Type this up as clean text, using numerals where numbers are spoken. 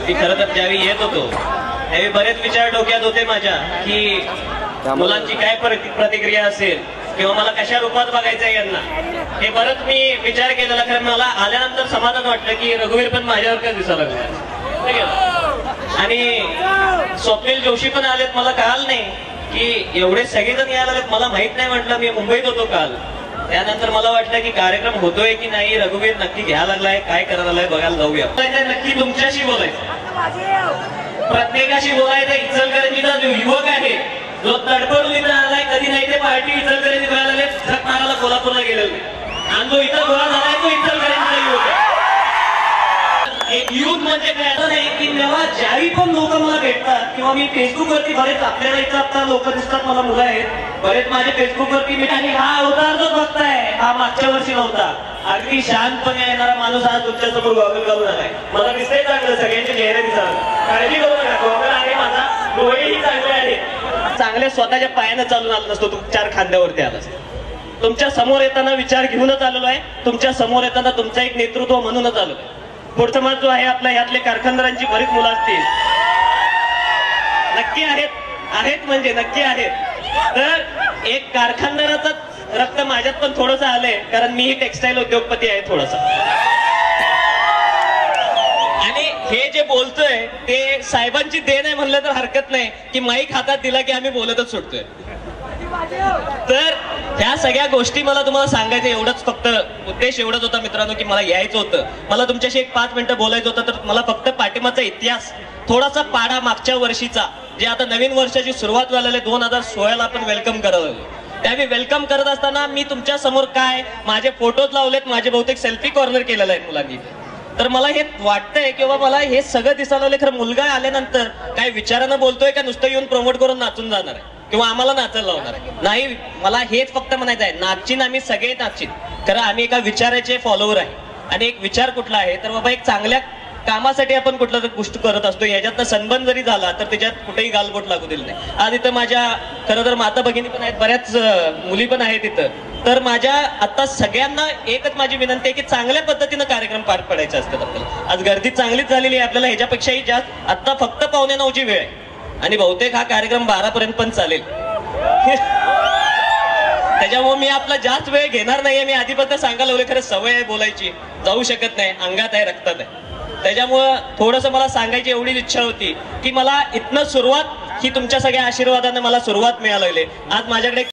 मी खरं तर ज्यावेळी येत होतो त्यावेळी बरेच विचार डोक्यात होते माझ्या की मुलांची काय प्रतिक्रिया असेल किंवा मला कशा रूपात बघायचंय यांना, हे बरंच मी विचार केलेला. कारण मला आल्यानंतर समाधान वाटलं की रघुवीर पण माझ्यावर काय दिसायला लागला. आणि स्वप्नील जोशी पण आलेत. मला कळाल नाही की एवढे सगळेजण यायला आलेत, मला माहित नाही. म्हटलं मी मुंबईत होतो काल. त्यानंतर मला वाटलं की कार्यक्रम होतोय की नाही, रघुवीर नक्की घ्यायला लागलाय, काय करायला लागलाय बघायला जाऊया. नक्की तुमच्याशी बोलायचं, प्रत्येकाशी बोलायचं. इचलकरंजीचा जो युवक आहे जो तडफडून इथं आलाय, कधी नाही ते पार्टी इचलकरंजी बघायला आले, झक मारायला कोल्हापूरला गेलेलो, आणि जो इथं गोळा झालाय तो इचलकरंजीचा युवक आहे. एक युथ म्हणजे काय असं नाही की जेव्हा ज्यावेळी पण लोक मला भेटतात किंवा मी फेसबुकवरती बरेच आपल्याला इथं आता लोक दिसतात, मला मुलं आहेत बरेच माझे फेसबुकवरती मी आणि हा अवतार जो बघताय हा मागच्या वर्षी नव्हता. अगदी शांतपणे येणारा माणूस आज तुमच्या समोर गॉगल घालून आलाय. मला दिसतंय चांगलं, सगळ्यांचे चेहरे दिसतात. काळजी करू नका, गॉगल आहे माझा, डोळेही चांगले आहेत. चांगले स्वतःच्या पायानं चालून आलो नसतो, तू 4 खांद्यावरती आला. तुमच्या समोर येताना विचार घेऊनच आलेलो आहे, तुमच्या समोर येताना तुमचं एक नेतृत्व म्हणूनच आलो. पुढचा मार्ग जो आहे आपला, यातले कारखानदारांची बरीच मुलं असतील, नक्की आहेत म्हणजे नक्की आहेत. तर एक कारखानदाराचं रक्त माझ्यात पण थोडंसं आलंय, कारण मीही टेक्सटाईल उद्योगपती आहे थोडासा. आणि हे जे बोलतोय ते साहेबांची देण आहे म्हणलं तर हरकत नाही की माईक हातात दिला की आम्ही बोलतच सुटतोय. तर ह्या सगळ्या गोष्टी मला तुम्हाला सांगायचं एवढंच, फक्त उद्देश एवढंच होता मित्रांनो की मला यायचं होतं. मला तुमच्याशी एक 5 मिनिटं बोलायचं होतं. तर मला फक्त पाठिंबाचा इतिहास थोडासा पाडा मागच्या वर्षीचा, जे आता नवीन वर्षाची सुरुवात झालेली 2016 आपण वेलकम करायला. त्यावेळी वेलकम करत असताना मी तुमच्या समोर काय माझे फोटोज लावलेत, माझे बहुतेक सेल्फी कॉर्नर केलेलं आहे मुलांनी. तर मला हे वाटतंय किंवा मला हे सगळं दिसायला लागलं. खरं मुलगा आल्यानंतर काय विचारानं बोलतोय का नुसतं येऊन प्रमोट करून नाचून जाणार आहे किंवा आम्हाला नाचायला लावणार आहे? नाही, मला हेच फक्त म्हणायचं आहे, नाचीन आम्ही सगळे नाचीन. कारण आम्ही एका विचाराचे फॉलोवर आहे. आणि एक विचार कुठला आहे तर बाबा एक चांगल्या कामासाठी आपण कुठला तर गोष्ट करत असतो. याच्यातनं सन्मान जरी झाला तर त्याच्यात कुठेही गालबोट लागू दिलं नाही. आज इथं माझ्या खरं तर माता भगिनी पण आहेत, बऱ्याच मुली पण आहेत इथं. तर माझ्या आता सगळ्यांना एकच माझी विनंती आहे की चांगल्या पद्धतीनं कार्यक्रम पार पडायचे असतात आपल्याला. आज गर्दी चांगलीच झालेली आहे, आपल्याला ह्याच्यापेक्षाही जास्त. आता फक्त 8:45ची वेळ आहे आणि बहुतेक हा कार्यक्रम 12 पर्यंत पण चालेल. त्याच्यामुळे मी आपला जास्त वेळ घेणार नाहीये. मी आधीपासून सांगायला लागले, खरं सवय आहे बोलायची, जाऊ शकत नाही, अंगात आहे, रक्तात आहे. त्याच्यामुळं थोडंसं मला सांगायची एवढीच इच्छा होती की मला इथनं सुरुवात ही तुमच्या सगळ्या आशीर्वादाने मला सुरुवात मिळाली. आज माझ्याकडे